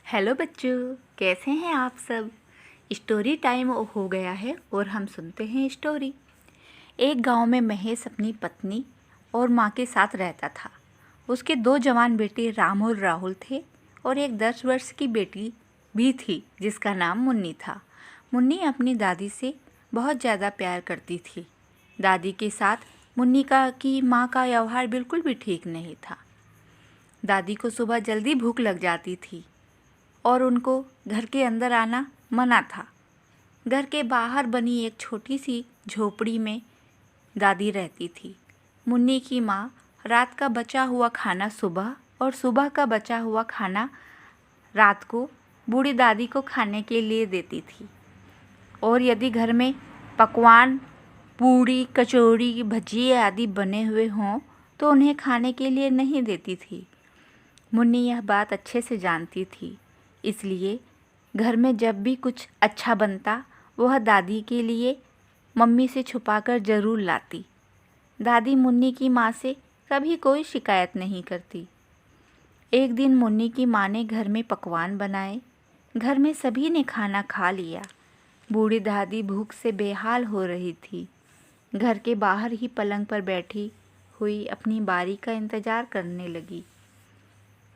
Hello बच्चों, कैसे हैं आप सब। स्टोरी टाइम हो गया है और हम सुनते हैं स्टोरी। एक गांव में महेश अपनी पत्नी और माँ के साथ रहता था। उसके 2 जवान बेटे राम और राहुल थे और एक 10 वर्ष की बेटी भी थी जिसका नाम मुन्नी था। मुन्नी अपनी दादी से बहुत ज़्यादा प्यार करती थी। दादी के साथ मुन्नी की माँ का व्यवहार बिल्कुल भी ठीक नहीं था। दादी को सुबह जल्दी भूख लग जाती थी और उनको घर के अंदर आना मना था। घर के बाहर बनी एक छोटी सी झोपड़ी में दादी रहती थी। मुन्नी की माँ रात का बचा हुआ खाना सुबह और सुबह का बचा हुआ खाना रात को बूढ़ी दादी को खाने के लिए देती थी। और यदि घर में पकवान, पूड़ी, कचौड़ी, भजिए आदि बने हुए हों तो उन्हें खाने के लिए नहीं देती थी। मुन्नी यह बात अच्छे से जानती थी, इसलिए घर में जब भी कुछ अच्छा बनता वह दादी के लिए मम्मी से छुपाकर ज़रूर लाती। दादी मुन्नी की माँ से कभी कोई शिकायत नहीं करती। एक दिन मुन्नी की माँ ने घर में पकवान बनाए। घर में सभी ने खाना खा लिया। बूढ़ी दादी भूख से बेहाल हो रही थी। घर के बाहर ही पलंग पर बैठी हुई अपनी बारी का इंतज़ार करने लगी।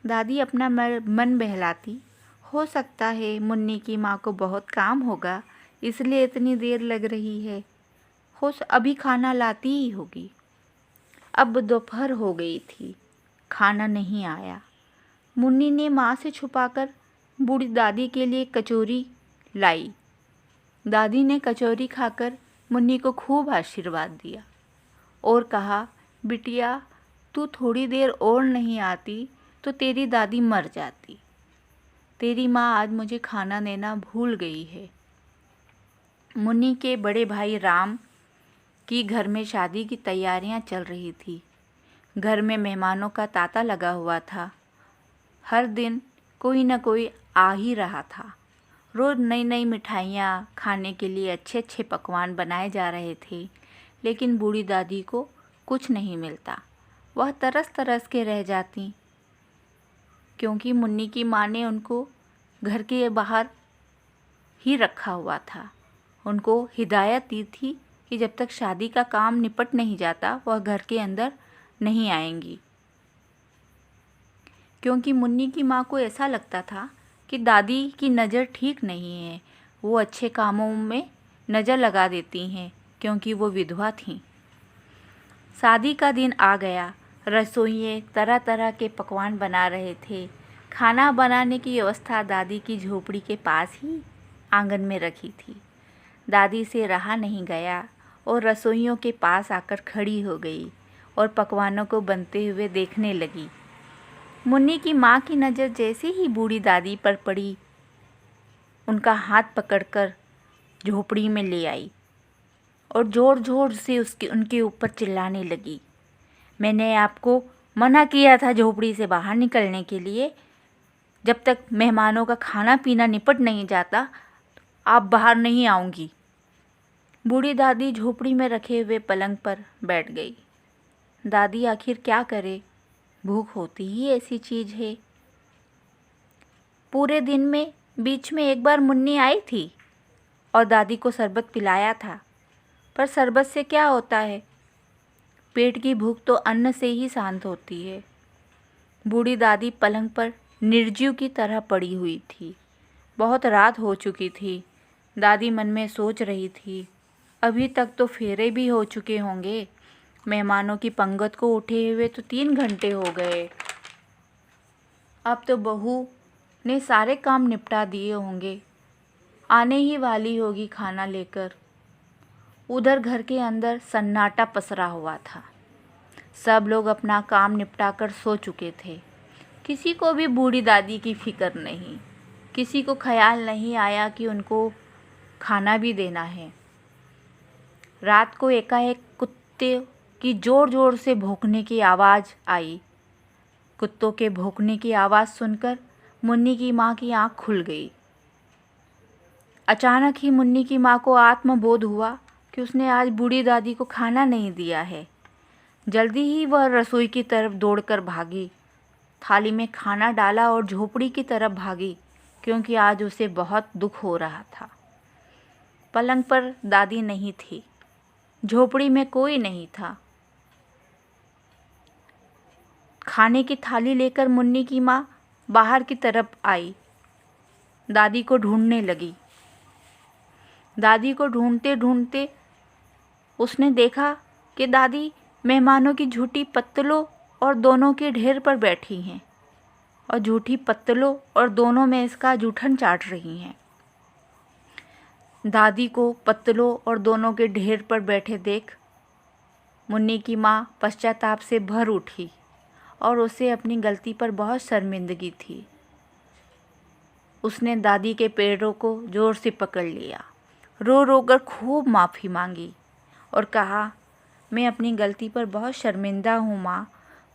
दादी अपना मन बहलाती, हो सकता है मुन्नी की माँ को बहुत काम होगा इसलिए इतनी देर लग रही है, अभी खाना लाती ही होगी। अब दोपहर हो गई थी, खाना नहीं आया। मुन्नी ने माँ से छुपाकर बूढ़ी दादी के लिए कचौरी लाई। दादी ने कचौरी खाकर मुन्नी को खूब आशीर्वाद दिया और कहा, बिटिया तू थोड़ी देर और नहीं आती तो तेरी दादी मर जाती। तेरी माँ आज मुझे खाना देना भूल गई है। मुन्नी के बड़े भाई राम की घर में शादी की तैयारियां चल रही थी। घर में मेहमानों का तांता लगा हुआ था। हर दिन कोई न कोई आ ही रहा था। रोज़ नई नई मिठाइयाँ, खाने के लिए अच्छे अच्छे पकवान बनाए जा रहे थे, लेकिन बूढ़ी दादी को कुछ नहीं मिलता। वह तरस तरस के रह जाती, क्योंकि मुन्नी की माँ ने उनको घर के बाहर ही रखा हुआ था। उनको हिदायत दी थी कि जब तक शादी का काम निपट नहीं जाता वह घर के अंदर नहीं आएंगी, क्योंकि मुन्नी की माँ को ऐसा लगता था कि दादी की नज़र ठीक नहीं है। वो अच्छे कामों में नज़र लगा देती हैं क्योंकि वो विधवा थीं। शादी का दिन आ गया। रसोइये तरह तरह के पकवान बना रहे थे। खाना बनाने की व्यवस्था दादी की झोपड़ी के पास ही आंगन में रखी थी। दादी से रहा नहीं गया और रसोइयों के पास आकर खड़ी हो गई और पकवानों को बनते हुए देखने लगी। मुन्नी की माँ की नज़र जैसे ही बूढ़ी दादी पर पड़ी, उनका हाथ पकड़कर झोपड़ी में ले आई और ज़ोर ज़ोर से उनके ऊपर चिल्लाने लगी, मैंने आपको मना किया था झोपड़ी से बाहर निकलने के लिए। जब तक मेहमानों का खाना पीना निपट नहीं जाता आप बाहर नहीं आऊँगी। बूढ़ी दादी झोपड़ी में रखे हुए पलंग पर बैठ गई। दादी आखिर क्या करे, भूख होती ही ऐसी चीज़ है। पूरे दिन में बीच में एक बार मुन्नी आई थी और दादी को शरबत पिलाया था, पर शरबत से क्या होता है, पेट की भूख तो अन्न से ही शांत होती है। बूढ़ी दादी पलंग पर निर्जीव की तरह पड़ी हुई थी। बहुत रात हो चुकी थी। दादी मन में सोच रही थी, अभी तक तो फेरे भी हो चुके होंगे। मेहमानों की पंगत को उठे हुए तो 3 घंटे हो गए। अब तो बहू ने सारे काम निपटा दिए होंगे, आने ही वाली होगी खाना लेकर। उधर घर के अंदर सन्नाटा पसरा हुआ था। सब लोग अपना काम निपटाकर सो चुके थे। किसी को भी बूढ़ी दादी की फिक्र नहीं। किसी को ख्याल नहीं आया कि उनको खाना भी देना है। रात को एकाएक कुत्ते की ज़ोर ज़ोर से भौंकने की आवाज़ आई। कुत्तों के भौंकने की आवाज़ सुनकर मुन्नी की माँ की आँख खुल गई। अचानक ही मुन्नी की माँ को आत्मबोध हुआ कि उसने आज बूढ़ी दादी को खाना नहीं दिया है। जल्दी ही वह रसोई की तरफ दौड़कर भागी, थाली में खाना डाला और झोपड़ी की तरफ भागी। क्योंकि आज उसे बहुत दुख हो रहा था। पलंग पर दादी नहीं थी, झोपड़ी में कोई नहीं था। खाने की थाली लेकर मुन्नी की माँ बाहर की तरफ आई, दादी को ढूंढने लगी। दादी को ढूंढते ढूंढते उसने देखा कि दादी मेहमानों की झूठी पत्तलों और दोनों के ढेर पर बैठी हैं और झूठी पत्तलों और दोनों में इसका जूठन चाट रही हैं। दादी को पत्तलों और दोनों के ढेर पर बैठे देख मुन्नी की माँ पश्चाताप से भर उठी और उसे अपनी गलती पर बहुत शर्मिंदगी थी। उसने दादी के पैरों को ज़ोर से पकड़ लिया, रो रो कर खूब माफ़ी मांगी और कहा, मैं अपनी गलती पर बहुत शर्मिंदा हूँ माँ,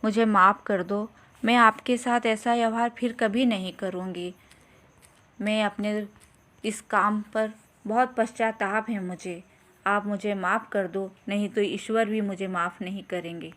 मुझे माफ़ कर दो। मैं आपके साथ ऐसा व्यवहार फिर कभी नहीं करूँगी। मैं अपने इस काम पर बहुत पश्चाताप है मुझे। आप मुझे माफ़ कर दो, नहीं तो ईश्वर भी मुझे माफ़ नहीं करेंगे।